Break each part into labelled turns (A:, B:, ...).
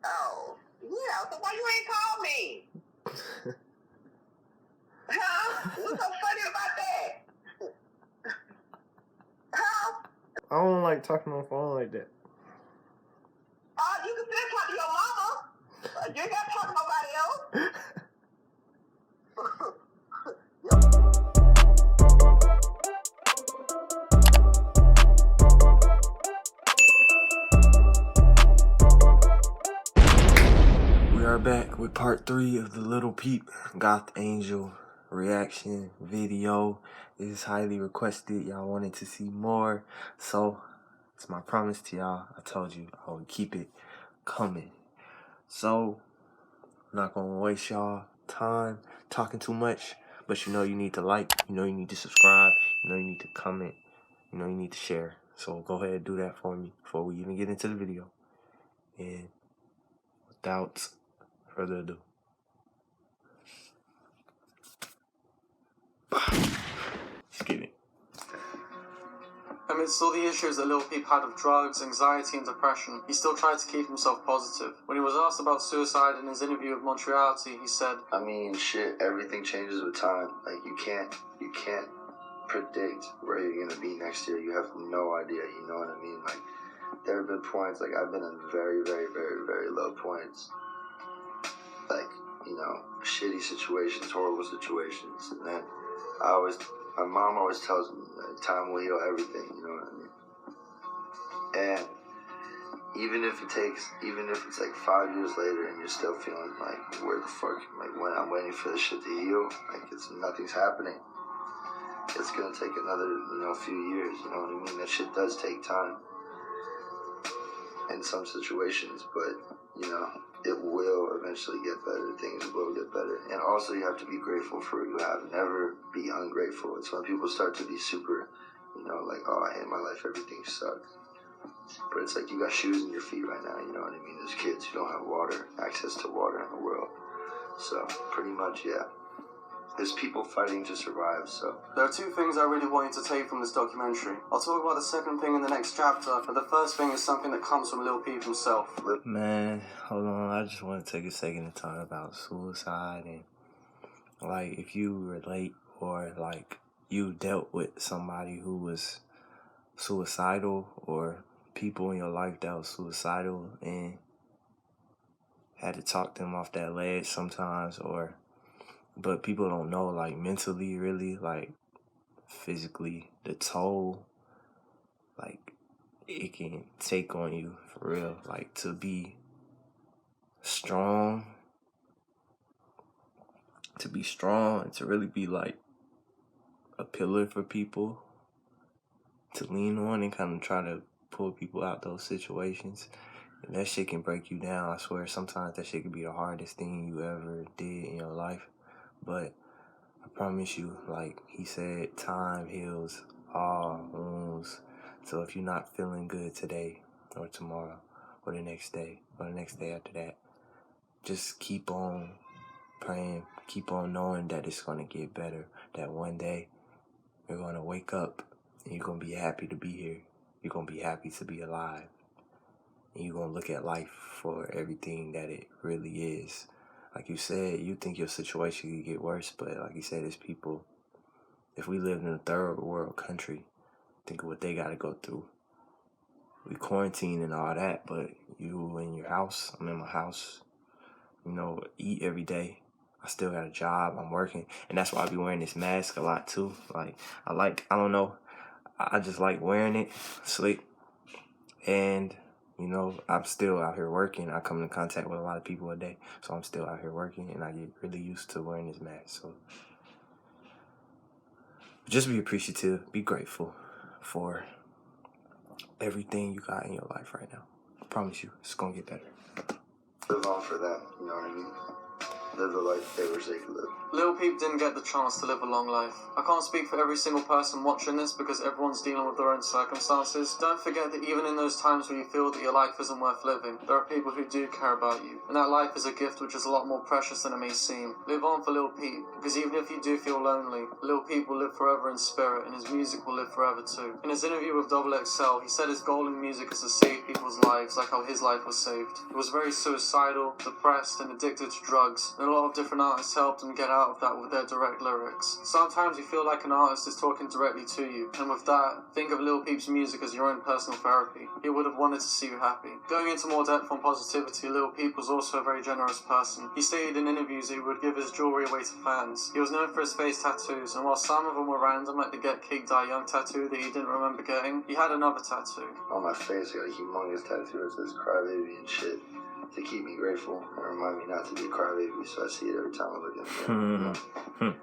A: Oh, yeah, so why you ain't called me? Huh? What's so funny about that? Huh?
B: I don't like talking on the phone like that.
A: You can still talk to your mama. You ain't got to talk to nobody else.
B: We are back with part 3 of the Lil Peep Goth Angel reaction video. It is highly requested. Y'all wanted to see more, so it's my promise to y'all. I told you I would keep it coming. So I'm not gonna waste y'all time talking too much, but you know you need to like, you know you need to subscribe, you know you need to comment, you know you need to share. So go ahead and do that for me before we even get into the video. And without further ado, let's get it.
C: Amidst all the issues that Lil Peep had of drugs, anxiety and depression, he still tried to keep himself positive. When he was asked about suicide in his interview with Montreality, he said,
D: I mean, shit, everything changes with time. Like, you can't predict where you're gonna be next year. You have no idea, you know what I mean? Like, there have been points, like, I've been in very, very, very, very low points. Like, you know, shitty situations, horrible situations. And then my mom always tells me, like, time will heal everything, you know what I mean? And even if it's like 5 years later and you're still feeling like, where the fuck, like, when I'm waiting for this shit to heal, like, nothing's happening. It's gonna take another, you know, few years, you know what I mean? That shit does take time in some situations, but, you know, it will eventually get better. Things will get better. And also you have to be grateful for what you have. Never be ungrateful. It's when people start to be super, you know, like, oh, I hate my life, everything sucks. But it's like you got shoes in your feet right now, you know what I mean? There's kids who don't have water, access to water in the world. So, pretty much, yeah. There's people fighting to survive, so.
C: there are 2 things I really want you to take from this documentary. I'll talk about the second thing in the next chapter, but the first thing is something that comes from Lil Peep himself.
B: Man, hold on. I just want to take a second to talk about suicide and, like, if you relate or, like, you dealt with somebody who was suicidal or people in your life that was suicidal and had to talk them off that ledge sometimes, but people don't know, like, mentally, really, like, physically, the toll, like, it can take on you, for real. Like, to be strong, and to really be, like, a pillar for people to lean on and kind of try to pull people out those situations. And that shit can break you down. I swear, sometimes that shit can be the hardest thing you ever did in your life. But I promise you, like he said, time heals all wounds. So if you're not feeling good today or tomorrow or the next day or the next day after that, just keep on praying, keep on knowing that it's going to get better, that one day you're going to wake up and you're going to be happy to be here. You're going to be happy to be alive. And you're going to look at life for everything that it really is. Like you said, you think your situation could get worse, but like you said, there's people, if we lived in a third world country, think of what they got to go through. We quarantine and all that, but you in your house, I'm in my house, you know, eat every day. I still got a job, I'm working, and that's why I be wearing this mask a lot too. Like, I don't know, I just like wearing it, slick, and, you know, I'm still out here working. I come in contact with a lot of people a day, so I'm still out here working, and I get really used to wearing this mask. So just be appreciative, be grateful for everything you got in your life right now. I promise you, it's gonna get better.
D: Live on for them, you know what I mean? live the life they wish they could live.
C: Lil Peep didn't get the chance to live a long life. I can't speak for every single person watching this because everyone's dealing with their own circumstances. Don't forget that even in those times where you feel that your life isn't worth living, there are people who do care about you. And that life is a gift which is a lot more precious than it may seem. Live on for Lil Peep, because even if you do feel lonely, Lil Peep will live forever in spirit and his music will live forever too. In his interview with XXL, he said his goal in music is to save people's lives like how his life was saved. He was very suicidal, depressed and addicted to drugs, and a lot of different artists helped him get out of that with their direct lyrics. Sometimes you feel like an artist is talking directly to you, and with that, think of Lil Peep's music as your own personal therapy. He would have wanted to see you happy. Going into more depth on positivity, Lil Peep was also a very generous person. He stated in interviews that he would give his jewelry away to fans. He was known for his face tattoos, and while some of them were random, like the Get Cake Die Young tattoo that he didn't remember getting, he had another tattoo.
D: On my face, I got a humongous tattoo that says crybaby and shit. To keep me grateful and remind me not to be a crybaby, so I see it every time I look at it.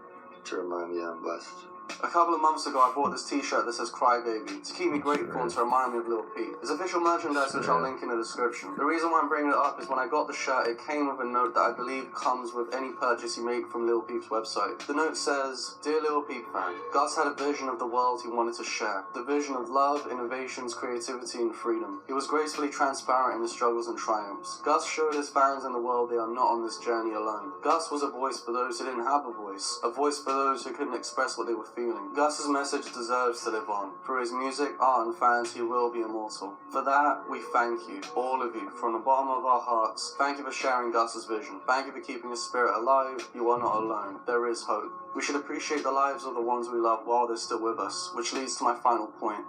D: To remind me that I'm blessed.
C: A couple of months ago, I bought this t-shirt that says Crybaby to keep me grateful and to remind me of Lil Peep. It's official merchandise which I'll link in the description. The reason why I'm bringing it up is when I got the shirt, it came with a note that I believe comes with any purchase you make from Lil Peep's website. The note says, "Dear Lil Peep fan, Gus had a vision of the world he wanted to share. The vision of love, innovations, creativity and freedom. He was gracefully transparent in his struggles and triumphs. Gus showed his fans in the world they are not on this journey alone. Gus was a voice for those who didn't have a voice for those who couldn't express what they were feeling. Gus's message deserves to live on. Through his music, art and fans, he will be immortal. For that, we thank you, all of you, from the bottom of our hearts. Thank you for sharing Gus's vision. Thank you for keeping his spirit alive. You are not alone. There is hope. We should appreciate the lives of the ones we love while they're still with us, which leads to my final point.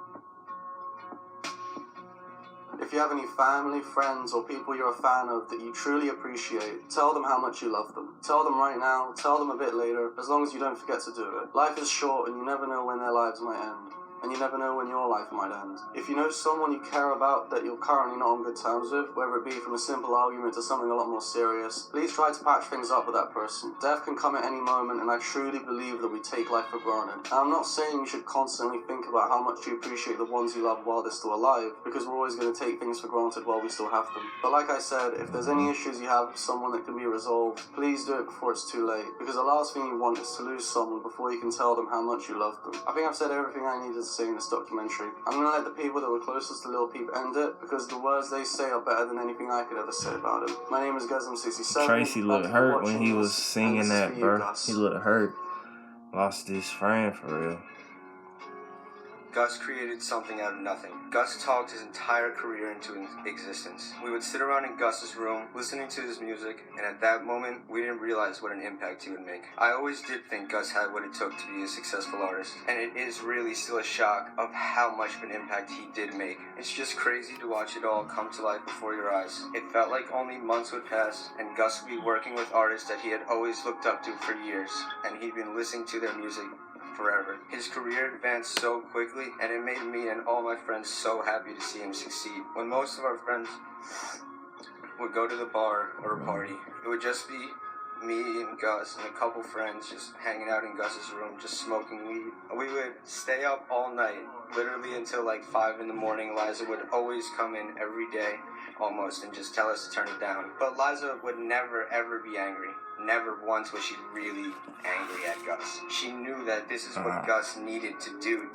C: If you have any family, friends, or people you're a fan of that you truly appreciate, tell them how much you love them. Tell them right now, tell them a bit later, as long as you don't forget to do it. Life is short and you never know when their lives might end. And you never know when your life might end. If you know someone you care about that you're currently not on good terms with, whether it be from a simple argument to something a lot more serious, please try to patch things up with that person. Death can come at any moment, and I truly believe that we take life for granted. And I'm not saying you should constantly think about how much you appreciate the ones you love while they're still alive, because we're always going to take things for granted while we still have them. But like I said, if there's any issues you have with someone that can be resolved, please do it before it's too late, because the last thing you want is to lose someone before you can tell them how much you love them. I think I've said everything I needed to say in this documentary. I'm going to let the people that were closest to Lil Peep end it, because the words they say are better than anything I could ever say about him. My name is Gesm67.
B: Tracy looked hurt when he was singing that, bro. He looked hurt. Lost his friend for real.
E: Gus created something out of nothing. Gus talked his entire career into existence. We would sit around in Gus's room, listening to his music, and at that moment, we didn't realize what an impact he would make. I always did think Gus had what it took to be a successful artist, and it is really still a shock of how much of an impact he did make. It's just crazy to watch it all come to life before your eyes. It felt like only months would pass, and Gus would be working with artists that he had always looked up to for years, and he'd been listening to their music forever. His career advanced so quickly, and it made me and all my friends so happy to see him succeed. When most of our friends would go to the bar or a party, it would just be me and Gus and a couple friends just hanging out in Gus's room, just smoking weed. We would stay up all night, literally until like 5 in the morning. Liza would always come in every day, almost, and just tell us to turn it down. But Liza would never ever be angry. Never once was she really angry at Gus. She knew that this is what Gus needed to do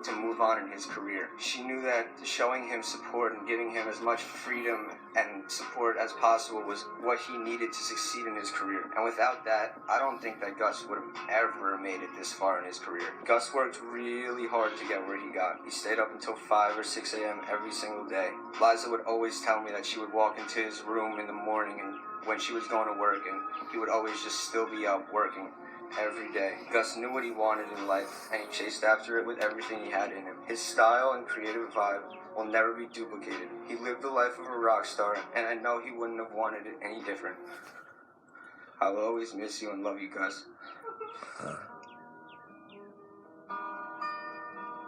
E: to move on in his career. She knew that showing him support and giving him as much freedom and support as possible was what he needed to succeed in his career. And without that, I don't think that Gus would have ever made it this far in his career. Gus worked really hard to get where he got. He stayed up until 5 or 6 a.m. every single day. Liza would always tell me that she would walk into his room in the morning and when she was going to work, and he would always just still be up working every day. Gus knew what he wanted in life, and he chased after it with everything he had in him. His style and creative vibe will never be duplicated. He lived the life of a rock star, and I know he wouldn't have wanted it any different. I'll always miss you and love you, Gus.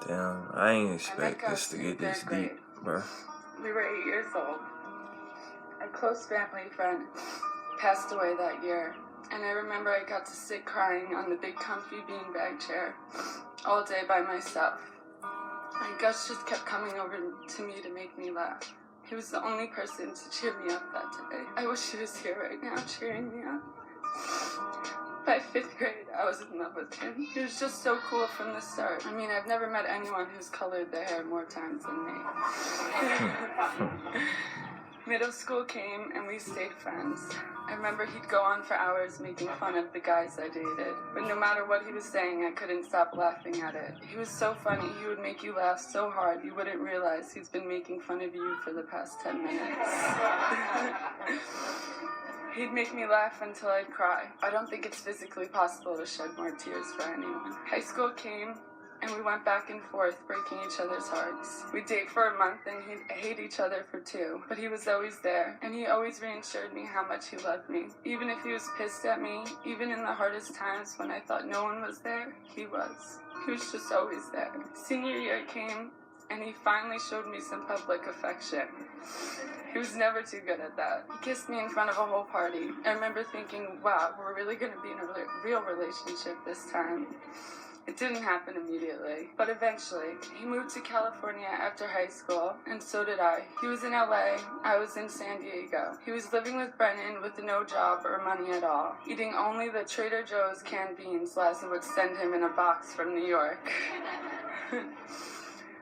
B: Damn, I ain't expect this to get this deep, bro.
F: We were 8 years old. A close family friend passed away that year, and I remember I got to sit crying on the big comfy beanbag chair all day by myself. And Gus just kept coming over to me to make me laugh. He was the only person to cheer me up that day. I wish he was here right now cheering me up. By 5th grade, I was in love with him. He was just so cool from the start. I mean, I've never met anyone who's colored their hair more times than me. Middle school came and we stayed friends. I remember he'd go on for hours making fun of the guys I dated. But no matter what he was saying, I couldn't stop laughing at it. He was so funny, he would make you laugh so hard you wouldn't realize he's been making fun of you for the past 10 minutes. He'd make me laugh until I'd cry. I don't think it's physically possible to shed more tears for anyone. High school came, and we went back and forth, breaking each other's hearts. We'd date for a month, and he'd hate each other for 2. But he was always there, and he always reassured me how much he loved me. Even if he was pissed at me, even in the hardest times when I thought no one was there, he was. He was just always there. Senior year came, and he finally showed me some public affection. He was never too good at that. He kissed me in front of a whole party. I remember thinking, wow, we're really going to be in a real relationship this time. It didn't happen immediately, but eventually. He moved to California after high school, and so did I. He was in LA, I was in San Diego. He was living with Brennan with no job or money at all, eating only the Trader Joe's canned beans Liza would send him in a box from New York.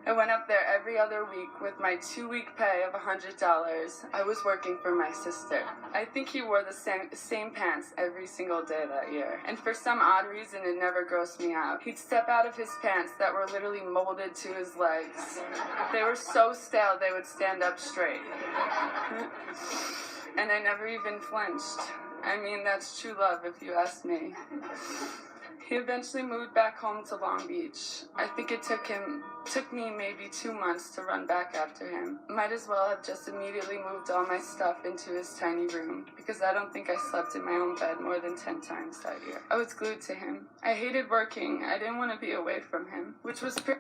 F: I went up there every other week with my 2-week pay of $100. I was working for my sister. I think he wore the same pants every single day that year. And for some odd reason, it never grossed me out. He'd step out of his pants that were literally molded to his legs. They were so stale, they would stand up straight. And I never even flinched. I mean, that's true love if you ask me. He eventually moved back home to Long Beach. I think it took me maybe 2 months to run back after him. Might as well have just immediately moved all my stuff into his tiny room, because I don't think I slept in my own bed more than 10 times that year. I was glued to him. I hated working. I didn't want to be away from him, which was
B: I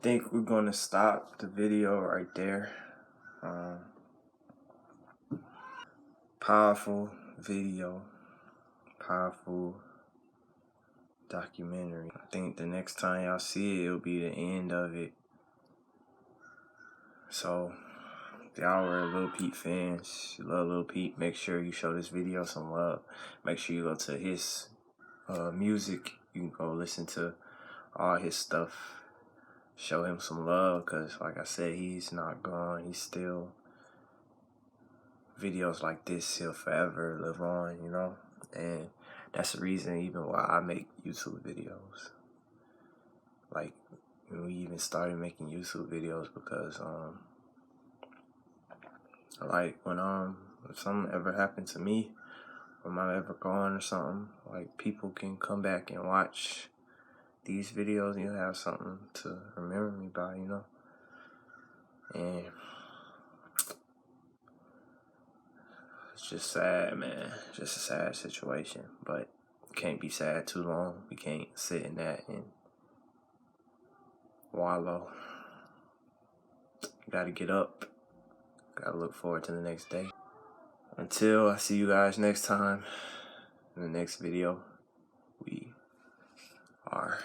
B: think we're going to stop the video right there. Powerful video. Powerful documentary. I think the next time y'all see it, it'll be the end of it. So, if y'all were Lil Peep fans, you love Lil Peep, make sure you show this video some love. Make sure you go to his music. You can go listen to all his stuff. Show him some love, because like I said, he's not gone. He's still, videos like this, he'll forever live on, you know? And that's the reason even why I make YouTube videos. Like, we even started making YouTube videos because, like, when, if something ever happened to me, or I'm ever gone or something, like, people can come back and watch these videos and you'll have something to remember me by, you know? And it's just sad, man. Just a sad situation, but can't be sad too long. We can't sit in that and wallow. Gotta get up. Gotta look forward to the next day. Until I see you guys next time in the next video, we are